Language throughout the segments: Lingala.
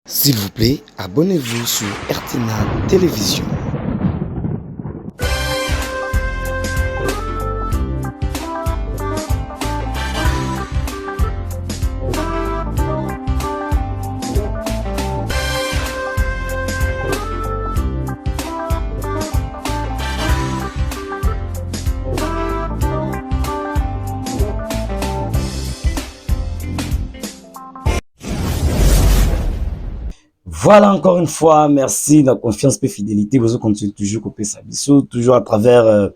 S'il vous plaît, abonnez-vous sur RTNA Télévision. Voilà encore une fois, merci de la confiance et fidélité. Vous continuez toujours couper sa biseau, toujours à travers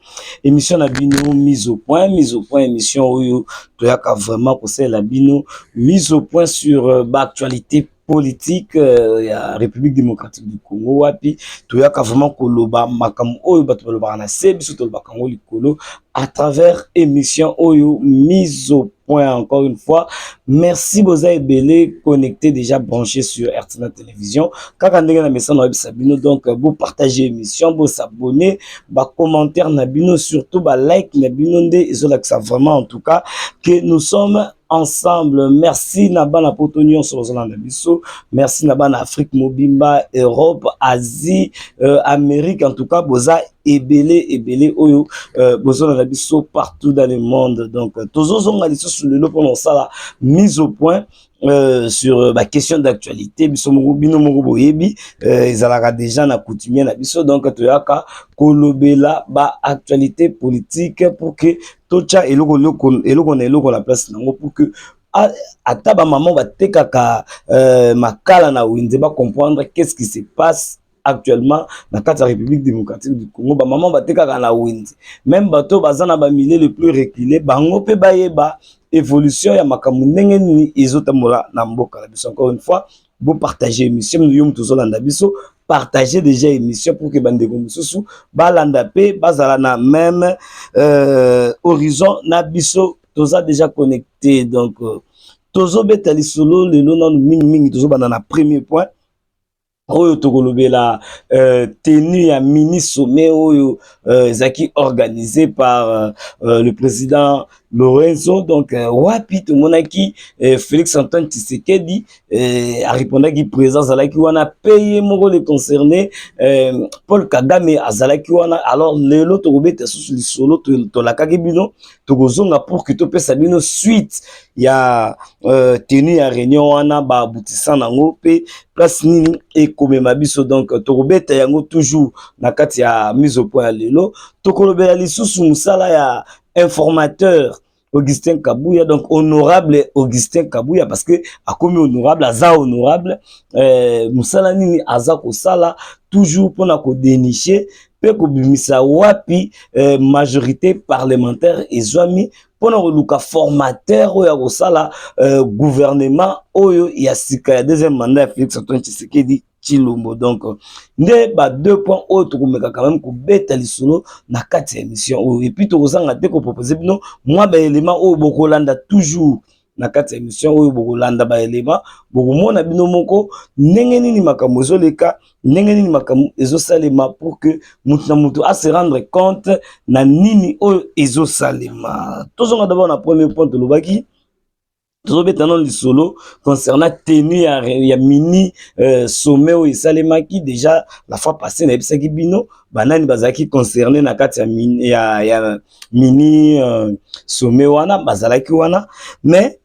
émission Nabino mise au point, émission où tu as vraiment conseillé la Bino mise au point sur l'actualité politique ya République démocratique du Congo wapi tu as vraiment koloba makam oyo bato baloba na sebiso to loba kango likolo à travers émission oyo mise au point encore une fois. Merci Boza Ebele connecté déjà branché sur RTNA Télévision. Quand on a message dans Sabino donc vous partagez l'émission, vous s'abonner, vous commentaire Nabino surtout bah like Nabino et ça vraiment en tout cas que nous sommes ensemble. Merci Nabana Potonion sur Bisso. Merci Nabana Afrique Mobimba, Europe, Asie, Amérique en tout cas Boza Ebele oyo Boza Nabiso partout dans le monde. Donc tous on a dit sur le lot pendant ça là mise au point sur la question d'actualité biso bino moko boyebi ezalaka déjà na coutumier na biso donc toyaka kolobela ba actualité politique pour que tocha eloko la place nango pour que ata ba maman ba tekaka makala na winze ba comprendre qu'est-ce qui se passe actuellement dans la République démocratique du Congo. Ba maman ba tekaka na winze même bato bazana ba milieu le plus reculé bango pe bayeba évolution ya makambo ndenge ni ezotambola na mboka la biso. Encore une fois vous partagez émission nous tozolanda biso partagez déjà émission pour que bande mosusu balanda pe bazala na même horizon na biso toza déjà connecté donc tozo betali solo lelo na mingi tozo bana na premier point oyo tokolobela tenue ya mini sommet oyo zaki organisé par le président Lorenzo donc wapi tomonaki Félix Antoine Tshisekedi a répondaki présence azalaki wana payé moko les concernés Paul Kagame azalaki wana alors lelo tokobeta susu lisolo tolakaki bino tokozonga pour que topesa bino suite ya tenue ya réunion wana ba abutisa nango pe place nini ekomema biso donc tokobeta yango toujours na kati ya mise au point ya lelo tokolobela lisusu musala ya informateur Augustin Kabouya donc honorable Augustin Kabouya parce que akomi honorable aza honorable musala nini aza kosala toujours pona ko dénicher pe ko bimisa wapi majorité parlementaire ezwami pona ko luka formateur oyo kosala gouvernement oyo ya sika ya deuxième mandat ya Félix Antoine Tshisekedi Chilombo donc nde ba deux points autres komeka quand même ko beta lisolo na kati ya émission et puis tozanga te ko proposer bino moi ba élément oyo bokolanda toujours na kati ya émission oyo bokolanda ba élément bokomona bino moko ndenge nini makambo ezoleka ndenge nini makambo ezosalema pour que mutu na mutu a se rendre compte na nini oyo ezosalema tozonga d'abord na premier point tolobaki tozobetana lisolo concernant tenue ya mini sommet oyo esalemaki déjà la fois passée na ebisaki bino banani bazalaki concerné na kati ya mini sommet wana bazalaki wana mais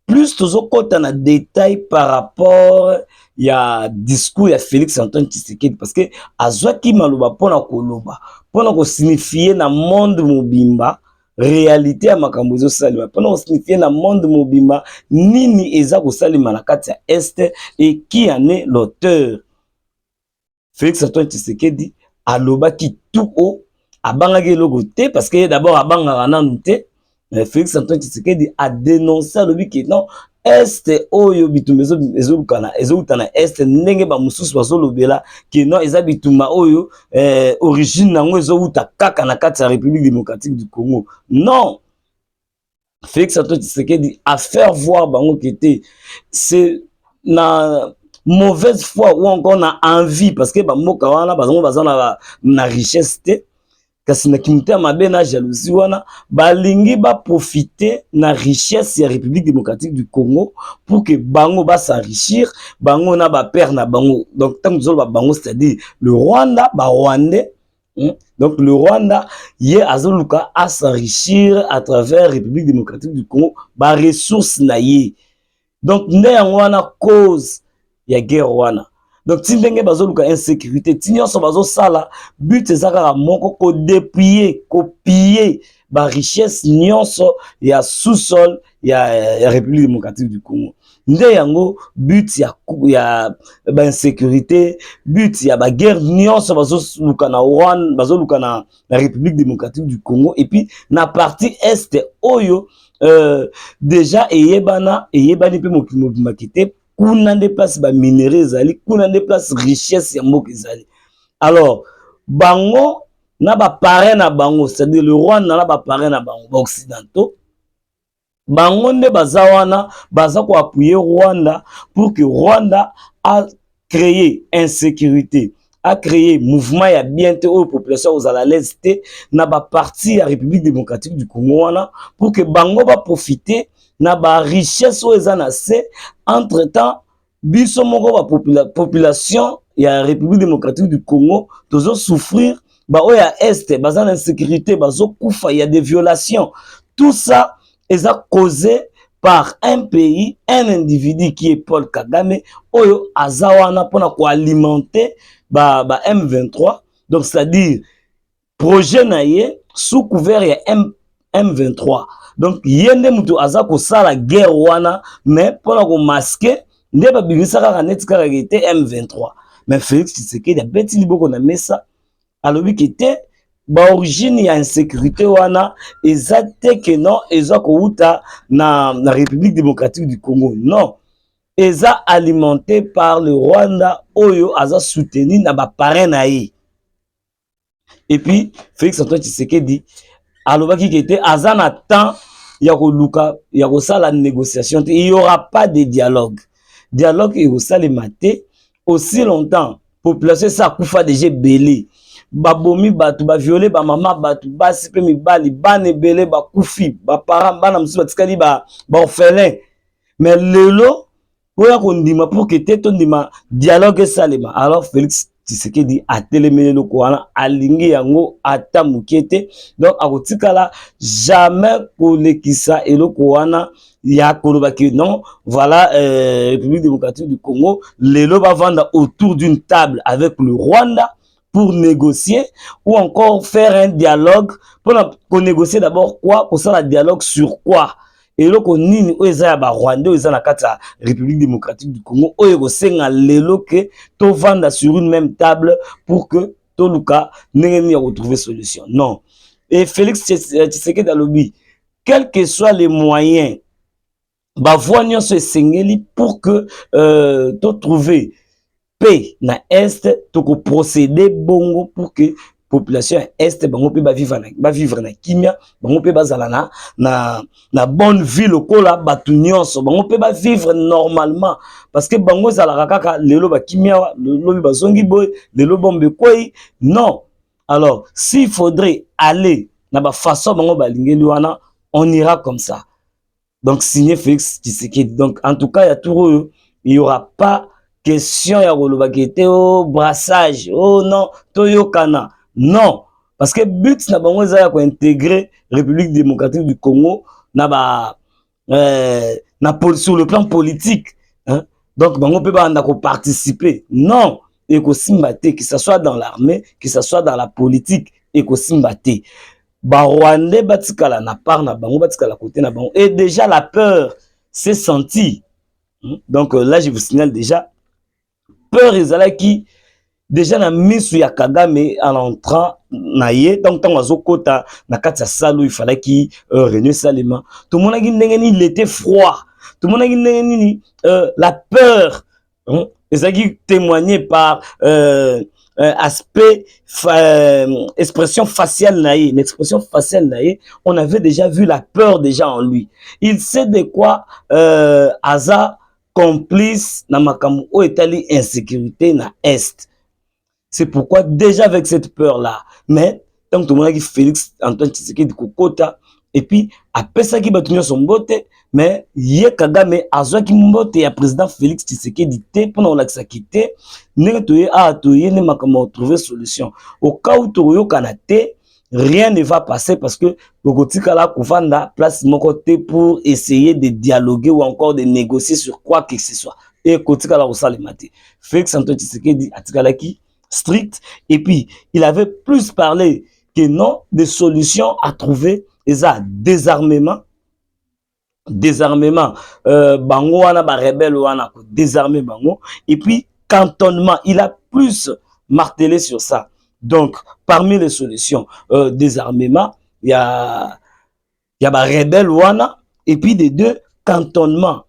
plus tozokota na détail par rapport ya discours ya Félix Antoine Tshisekedi parce que azwaki maloba pona koloba pona ko signifier na monde mobimba réalité ya makambo ezosalema pona ko signifier na monde mobimba nini eza kosalema na kati ya este et qui en est l'auteur. Félix Antoine Tshisekedi alobaki tout haut abangaki eloko te parce que d'abord abangaka nanu te. Félix Antoine Tshisekedi a dénoncé alobi que non este oyo bitumba ezokutana este ndenge ba mususu bazolobela que non eza bitumba oyo origine nango ezouta kaka na kati ya République démocratique du Congo. Non, Félix Antoine Tshisekedi a faire voir bango que c'est na mauvaise foi ou encore na envie parce que ba mboka wana bazango bazana na richesse te kasi na kimute mabe na jalousie wana balingi ba profiter na richesse ya République démocratique du Congo pour que bango ba s'enrichir, bango na ba père na bango. Donc tant que ba bango, c'est-à-dire le Rwanda, ba Rwandais. Donc le Rwanda yé azoluka à s'enrichir à travers République démocratique du Congo ba ressources na yé. Donc nde yango wana cause ya guerre wana. Donc ti ndenge bazoluka insécurité ti nyonso bazosala but ezaka moko ko dépouiller ko piller ba richesse nyonso ya sous-sol ya République démocratique du Congo. Nde yango but ya ba insécurité, but ya ba guerre nyonso bazoluka na Rwanda, bazoluka na République démocratique du Congo, et puis na partie est oyo déjà eyebani pe mokili makite kuna nde place ba minerais ezali, kuna nde place richesse ya mboka ezali. Alors bango na ba parrain na bango, c'est-à-dire le Rwanda na ba parrain na bango ba occidentaux, bango nde baza wana baza ko appuyer Rwanda pour que Rwanda a créé insécurité, a créé mouvement ya bien te aux populations aux à l'aise te na ba parti ya République démocratique du Congo wana pour que bango ba profiter na ba richesse o ezana se. Entre temps biso moko ba population ya République démocratique du Congo tozo souffrir ba o ya est baza na insécurité bazo kufa, il y a des violations. Tout ça est causé par un pays, un individu qui est Paul Kagame oyo azawana pona ko alimenter ba M23. Donc c'est-à-dire projet naie sous couvert ya M23. Donc yende mutu aza ko sala guerre wana mais pona ko masquer nde ba bimisa kaka net kaka été M23. Mais Félix Tshisekedi a beti liboko na mesa alobi kete ba origine ya insécurité wana ezate que non eza ko uta na République démocratique du Congo. Non, eza alimenté par le Rwanda oyo aza soutenu na ba parrain na ye. Et puis Félix Antoine Tshisekedi alobaki kete aza na temps ya ko luka ya ko sala négociation, il y aura pas de dialogue. Dialogue et au salemate aussi longtemps population sa kufa déjà belé babomi batu ba violer ba mama batu basi pe mibali bane belé ba kufi ba parents bana musu batikali ba orphelin. Mais lelo oya ko ndima pour que teto ndima dialogue salema. Alors Félix Tshisekedi a télémené le Kouana alingi yango ata mukete. Donc akotikala jamais pour le kisa et le Kouana ya kolobaki non voilà République démocratique du Congo lelo ba vanda autour d'une table avec le Rwanda pour négocier ou encore faire un dialogue pour négocier d'abord quoi, pour ça la dialogue sur quoi. Et là qu'on nini oza ya ba Rwanda oza na kati ya République démocratique du Congo oyo ko senga lelo que to vanda sur une même table pour que to luka nengeni ya retrouver solution. Non. Et Félix Tshisekedi alobi quels que soient les moyens ba voignon se sengeli pour que to trouver paix na est to ko procéder bongo pour que population est bango pe ba vivre na kimia bango pe bazala na bonne vie lokola batu nyonso bango pe ba vivre normalement parce que bango zala kaka lelo ba kimia lelo bazongi boy lelo bombe koi. Non. Alors s'il faudrait aller na ba façon bango ba lingeli wana on ira comme ça. Donc signé Félix Tshisekedi. Donc en tout cas il y aura pas question ya koloba kete oh brassage oh non toyokana. Non, parce que but na bango za ko intégrer République démocratique du Congo na sur le plan politique, hein? Donc bango peut pas participer. Non, et ko simbate que ce soit dans l'armée, que ce soit dans la politique et ko simbate. Ba Rwandais batikala na part na bango batikala côté na bango et déjà la peur s'est sentie. Donc là je vous signale déjà peur ezalaki déjà na misu ya Kagame en entrant na ye. Donc tant azokota na kati ya salo il fallait qu'il René Salema tout le monde il était froid, tout le monde la peur ezaki témoigné par aspect expression faciale na ye, l'expression faciale na ye, on avait déjà vu la peur déjà en lui. Il sait de quoi aza complice na makambo o etali insécurité na est. C'est pourquoi déjà avec cette peur-là, mais tant que tout le monde a Félix Antoine Tshisekedi kokota et puis après ça qui battu son botte mais ye Kagame azwa ki mbote ya président Félix Tshisekedi te pour la quitter ne toye a toye ne makamo trouver solution au cas où toyo kanate rien ne va passer parce que Bogotika la Kouvanda place mon côté pour essayer de dialoguer ou encore de négocier sur quoi que ce soit et Kotika la Rosalemate Félix Antoine Tshisekedi atikalaki strict et puis il avait plus parlé que non des solutions à trouver et ça désarmement bango wana ba rebelle wana ko désarmer bango et puis cantonnement il a plus martelé sur ça donc parmi les solutions désarmement il y a ba rebelle wana et puis des deux cantonnement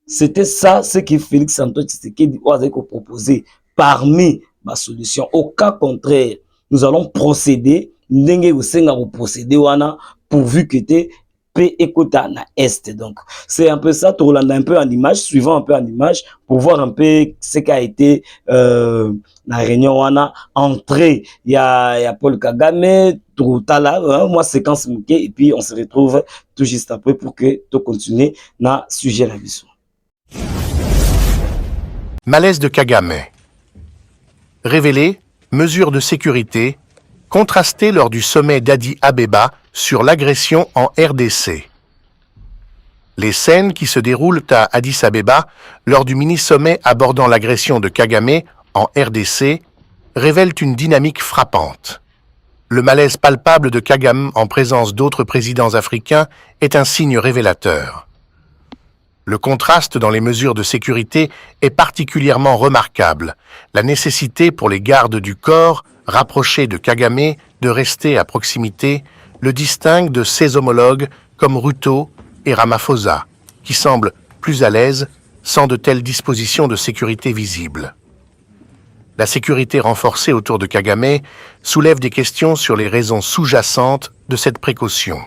c'était ça ce que Félix Antoine Tshisekedi a proposé parmi ma solution au cas contraire nous allons procéder ndenge usenga procéder wana pourvu que tu P écouta na est donc c'est un peu ça tout un peu en image suivant un peu en image pour voir un peu ce qui a été la réunion wana entrée il y a Paul Kagame tout à l'heure moi séquence mouké et puis on se retrouve tout juste après pour que tu continues na sujet la vision. Malaise de Kagame. Révélé, mesures de sécurité contrastées lors du sommet d'Addis Abeba sur l'agression en RDC. Les scènes qui se déroulent à Addis Abeba lors du mini-sommet abordant l'agression de Kagame en RDC révèlent une dynamique frappante. Le malaise palpable de Kagame en présence d'autres présidents africains est un signe révélateur. Le contraste dans les mesures de sécurité est particulièrement remarquable. La nécessité pour les gardes du corps, rapprochés de Kagame, de rester à proximité, le distingue de ses homologues comme Ruto et Ramaphosa, qui semblent plus à l'aise sans de telles dispositions de sécurité visibles. La sécurité renforcée autour de Kagame soulève des questions sur les raisons sous-jacentes de cette précaution.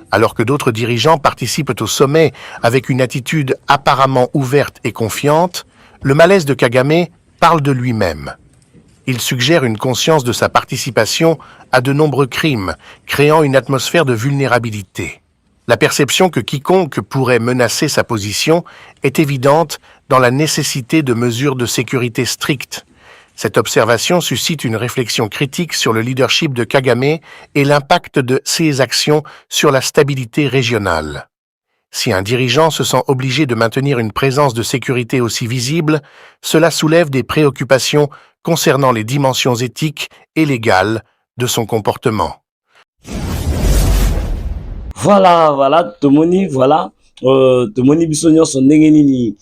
Alors que d'autres dirigeants participent au sommet avec une attitude apparemment ouverte et confiante, le malaise de Kagame parle de lui-même. Il suggère une conscience de sa participation à de nombreux crimes, créant une atmosphère de vulnérabilité. La perception que quiconque pourrait menacer sa position est évidente dans la nécessité de mesures de sécurité strictes. Cette observation suscite une réflexion critique sur le leadership de Kagame et l'impact de ses actions sur la stabilité régionale. Si un dirigeant se sent obligé de maintenir une présence de sécurité aussi visible, cela soulève des préoccupations concernant les dimensions éthiques et légales de son comportement. Voilà, Tomoni, voilà. Tomoni Bissonio son nengeni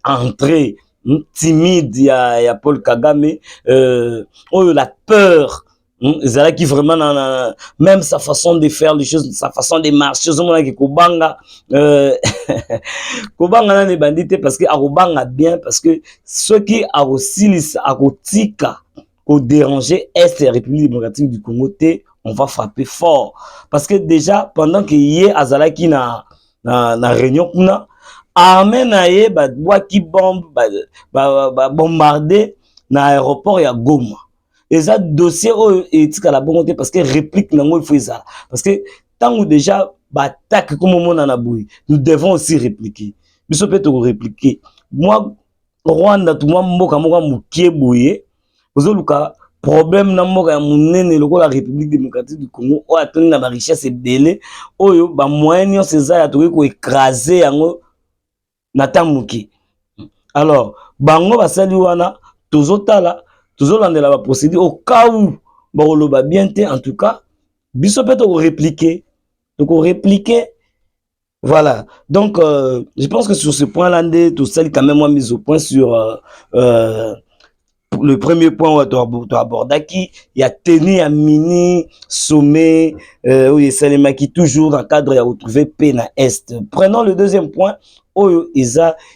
entrée timide, il y a Paul Kagame, la peur. Zala qui vraiment même sa façon de faire les choses, sa façon de marcher, Kobanga Kobanga ne bandité parce que Arobanga bien parce que ceux qui arosilis arotika au déranger est la République démocratique du Congo on va frapper fort parce que déjà pendant que yé azalaki na réunion kuna armée na ye ba waki bombe ba bombarder na aéroport ya Goma. Et ça dossier est à la bonne parce que réplique nango il faut ça parce que tant ou déjà attaque comme on en a boué nous devons aussi répliquer mais peut être répliquer moi Rwanda tout moi mboka mukie boué ozoluka problème na mboka ya munene loko la République démocratique du Congo o atoni na ba richesse belé oyo ba moyen ces ya to ko écraser yango na tamuki alors bango basali wana tozotala tozolandela ba procédure au cas où ba bien te en tout cas biso peut répliquer voilà donc je pense que sur ce point là tout ça quand même moi mise au point sur le premier point où tu abordes qui il y a tenu un mini sommet où il s'est qui toujours dans le cadre de retrouver paix na est. Prenons le deuxième point où il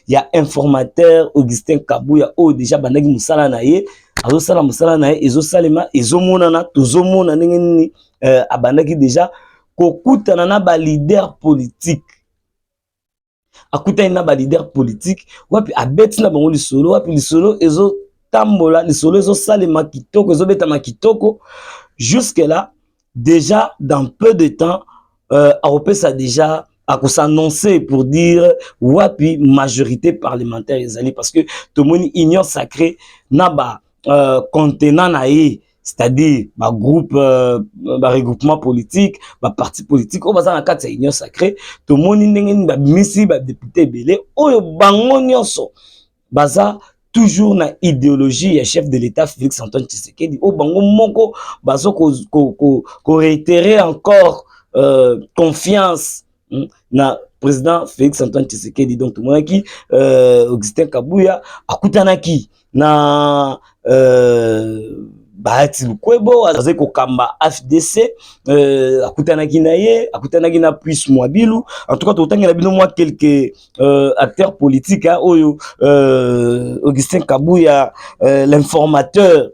y a informateur Augustin Kabouya où déjà bandaki musala na ye azosala musala na ye ezosalema ezomonana tozomona ndenge nini abandaki déjà kokutana na ba leader politique akutana na ba leader politique wapi abeti na bango lisolo wapi lisolo tambola, les solos ont salé makitoko, ils ont bêta makitoko. Jusque-là, déjà, dans peu de temps, Aropé ça déjà à s'annoncer pour dire wapi majorité parlementaire ezali parce que tout le monde union sacrée n'a pas contenant naïe, c'est-à-dire ma groupe ma regroupement politique, ma parti politique au bazar na kati ya union sacrée tout le monde ndenge ba misi ba député belé oyo bango nyonso baza toujours na idéologie ya chef de l'État Félix Antoine Tshisekedi o bango moko bazo ko réitérer encore confiance na président Félix Antoine Tshisekedi. Donc tout le monde qui Augustin Kabouya akutanaki na Bahati Lukwebo azaze ko kamba FDC akutanaki na ye akutanaki na Puis Mwabilu. En tout cas totangi na bino moi quelques acteurs politiques oyo Augustin Kabouya l'informateur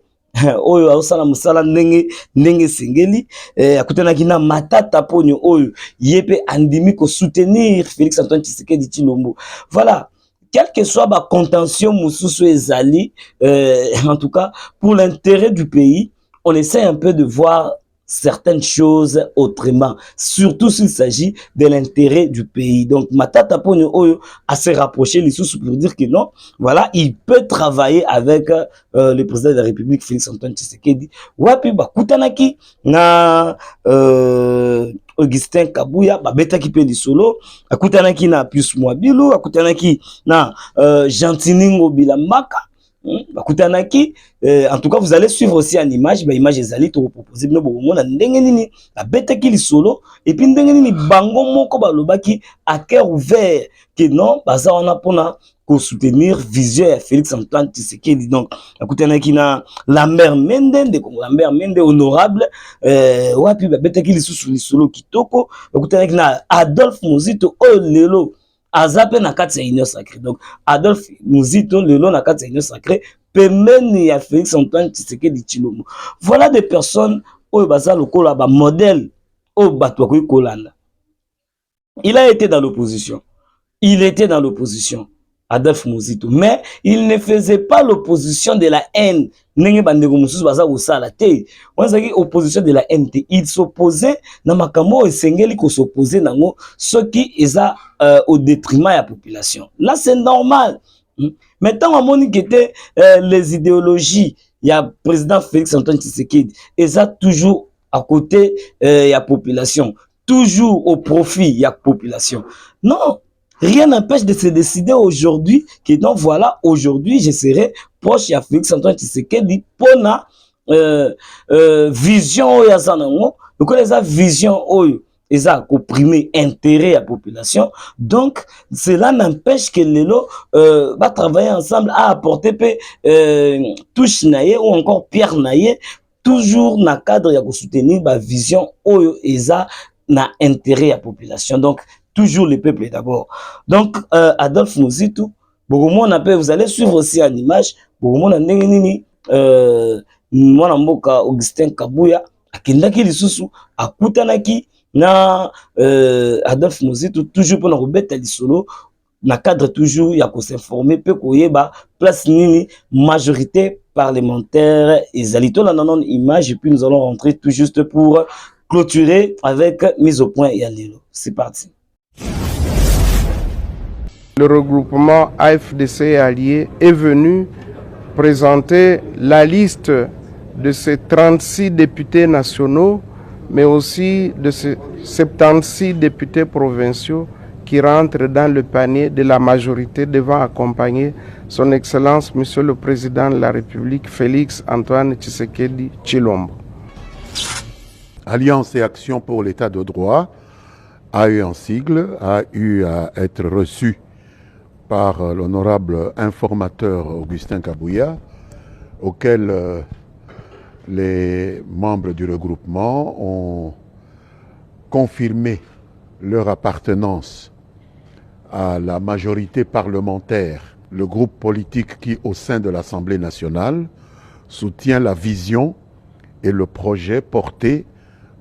oyo ausala musala ndenge sengeli akutanaki na Matata Ponyo oyo yepe andimi ko soutenir Félix Antoine Tshisekedi Tshilombo. Voilà, quel que soit ma contention moussousou ezali en tout cas pour l'intérêt du pays on essaie un peu de voir certaines choses autrement, surtout s'il s'agit de l'intérêt du pays. Donc Matata Ponyo Oyo a se rapproché les sous pour dire que non, voilà, il peut travailler avec le président de la République Félix Antoine Tshisekedi. Wapi ba kutanaki na Augustin Kabouya ba betaki pe lisolo, akutanaki na Puis Mwabilu, akutanaki na Jantiningo Bilambaka. Bakutanaki, en tout cas vous allez suivre aussi en image, bah image ezali to proposer bino bomo na ndenge nini ba betaki lisolo et puis ndenge nini bango moko ba lobaki à cœur ouvert que non baza wana pona ko soutenir vision ya Félix Antoine Tshisekedi. Donc bakutanaki na Lambert Mende de Lambert Mende honorable wapi ba betaki lisolo kitoko, bakutanaki na Adolphe Muzito oyo lelo azape na kati ya union sacrée. Donc Adolphe Muzito lelo na kati ya union sacrée pemeni ya Félix Antoine Tshisekedi Tshilombo. Voilà des personnes oyo baza lokola ba modèle oyo bato bakoki kolanda. Il a été dans l'opposition. Il était dans l'opposition. Adolphe Muzito, mais il ne faisait pas l'opposition de la haine. Nenge bandeko mususu baza osala te. Wanzaki opposition de la haine te. Il s'opposait na makambo esengeli ko s'opposer nango ce qui est au détriment de la population. Là c'est normal. Maintenant on moni que les idéologies, il y a président Félix Antoine Tshisekedi, et ça toujours à côté il y a population, toujours au profit il y a population. Non. Rien n'empêche de se décider aujourd'hui que donc voilà, aujourd'hui je serai proche à Félix Antoine Tshisekedi pour na vision oyo azanango, donc les vision oyo eza comprimer intérêt à population. Donc cela n'empêche que lelo va travailler ensemble à apporter touche naie ou encore pierre naie toujours na cadre ya ko soutenir ba vision oyo eza na intérêt à population. Donc toujours le peuple d'abord. Donc, Adolphe Muzito, vous allez suivre aussi en image, mwana Augustin Kabouya, akendaki lisusu, akutanaki na Adolphe Muzito, toujours pour nous remettre lisolo, na cadre toujours, il y a qu'on s'informer, peu koyeba, place nini, majorité parlementaire, et zalito la non image, et puis nous allons rentrer tout juste pour clôturer avec mise au point et à l'élo. C'est parti. Le regroupement AFDC Alliés est venu présenter la liste de ces 36 députés nationaux, mais aussi de ces 76 députés provinciaux qui rentrent dans le panier de la majorité devant accompagner son Excellence, Monsieur le Président de la République, Félix Antoine Tshisekedi Tshilombo. Alliance et Action pour l'État de droit a eu un sigle, a eu à être reçu par l'honorable informateur Augustin Kabouya, auquel les membres du regroupement ont confirmé leur appartenance à la majorité parlementaire, le groupe politique qui, au sein de l'Assemblée nationale, soutient la vision et le projet porté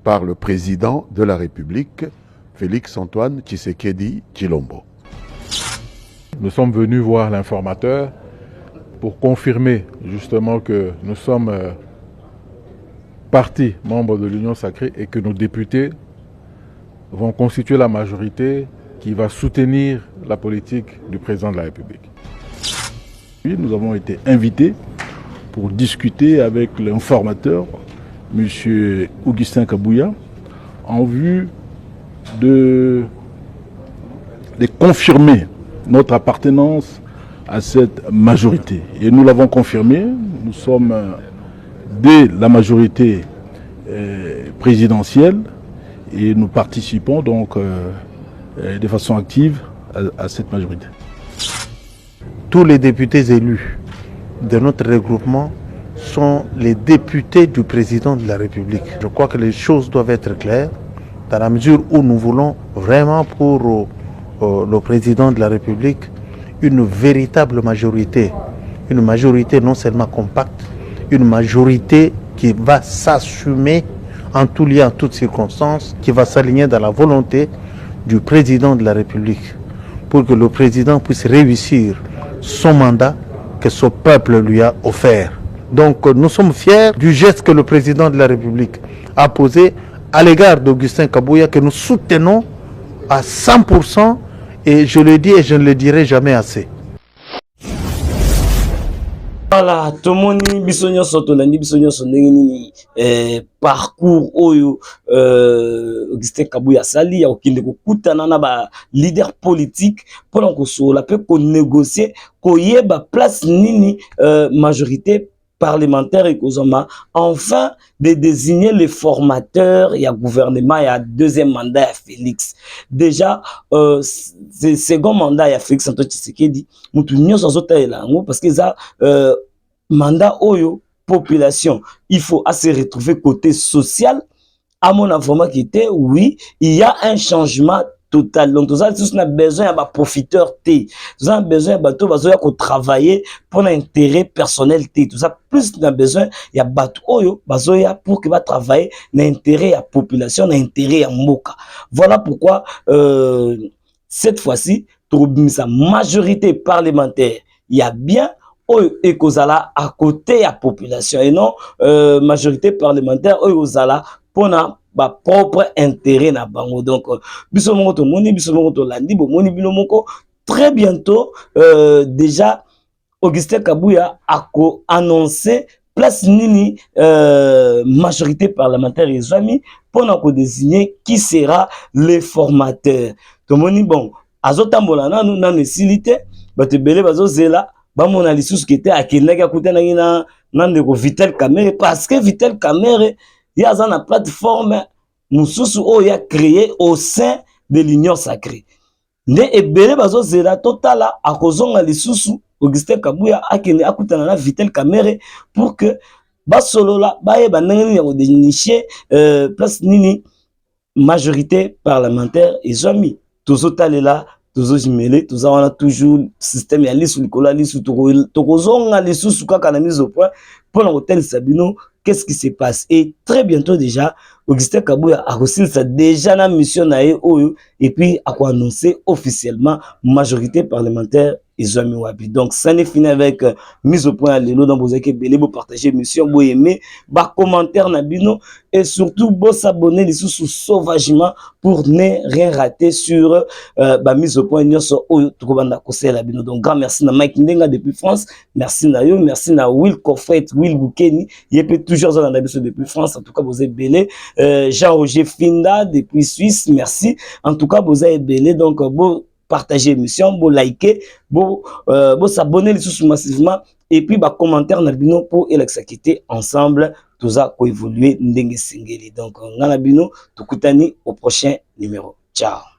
par le président de la République, Félix Antoine Tshisekedi Tshilombo. Nous sommes venus voir l'informateur pour confirmer justement que nous sommes partis membres de l'Union sacrée et que nos députés vont constituer la majorité qui va soutenir la politique du président de la République. Puis nous avons été invités pour discuter avec l'informateur, M. Augustin Kabouya, en vue de confirmer notre appartenance à cette majorité. Et nous l'avons confirmé, nous sommes dès la majorité présidentielle et nous participons donc de façon active à cette majorité. Tous les députés élus de notre regroupement sont les députés du président de la République. Je crois que les choses doivent être claires dans la mesure où nous voulons vraiment pour le président de la République une véritable majorité. Une majorité non seulement compacte, une majorité qui va s'assumer en tout lieu, en toutes circonstances, qui va s'aligner dans la volonté du président de la République pour que le président puisse réussir son mandat que son peuple lui a offert. Donc nous sommes fiers du geste que le président de la République a posé à l'égard d'Augustin Kabouya, que nous soutenons à 100%, et je le dis et je ne le dirai jamais assez. Voilà, tomoni bisonyo sotolandi bisonyo sonengini parcours oyo Augustin Kabouya sali ya okinde kokutana na ba leader politique pour ko sola pe ko négocier ko yeba place nini majorité parlementaire et Kozoma, enfin de désigner les formateurs, il y a gouvernement, il y a deuxième mandat, il y a Félix. Déjà, c'est second mandat, il y a Félix Antoine Tshisekedi, parce que ça, mandat oyo, population, il faut à se retrouver côté social. À mon information qui était, oui, il y a un changement total. Donc, tout ça, on a besoin de profiteurs T. Tout ça, on a besoin de travailler pour l'intérêt personnel T. Tout ça, plus on a besoin, il y a bateau pour que va travailler l'intérêt à la population, l'intérêt à Moka. Voilà pourquoi, cette fois-ci, sa majorité parlementaire, il y a bien et kozala à côté de la population et non majorité parlementaire ozala pour ba propre intérêt na bango. Donc biso mongo to moni biso mongo to landi bo moni bino moko très bientôt déjà Augustin Kabouya a annoncé place nini majorité parlementaire et amis pour nous désigner qui sera le formateur. To moni bon azotambola na nous na nécessité ba te belé bazo zela ba mon alisus qui était à Kenya côté na ndeko Vitel Kamerhe, parce que Vitel Kamerhe il y a une plateforme mususu o ya créé au sein de l'Union sacrée. Ne ebele bazo zela totala akozonga lisusu Augustin Kabouya akene akutana na Vitel Kamerhe pour que basolola baye banengeni ya dénicher place nini majorité parlementaire et amis tozotalela tozojimele tozawana toujours système ya lisu likola lisu tokozonga lisusu kaka na mise au point pour l'hôtel Sabino. Qu'est-ce qui se passe? Et très bientôt déjà, Augustin Kabouya a reçu ça déjà la mission nae oyo et puis a annoncé officiellement majorité parlementaire et amis wabi. Donc ça n'est fini avec mise au point à l'élo dans vos équipes belé vous partager mission vous aimer bas commentaire nabino et surtout vous s'abonner les sous sauvagement pour ne rien rater sur mise au point nyonso oyo tukobanda kosela bino. Donc grand merci na Mike Ndenga depuis France, merci na yo, merci na Will Kofret, Will Bukeni, il peut toujours dans la depuis France. En tout cas vous êtes belé. Jean-Roger Finda depuis Suisse, merci. En tout cas vous êtes belé. Donc vous partager l'émission, vous liker, vous s'abonner les sous massivement et puis bah commentaire na bino pour l'exécuter ensemble tout ça pour évoluer ndenge singeli. Donc ngana bino tukutani au prochain numéro. Ciao.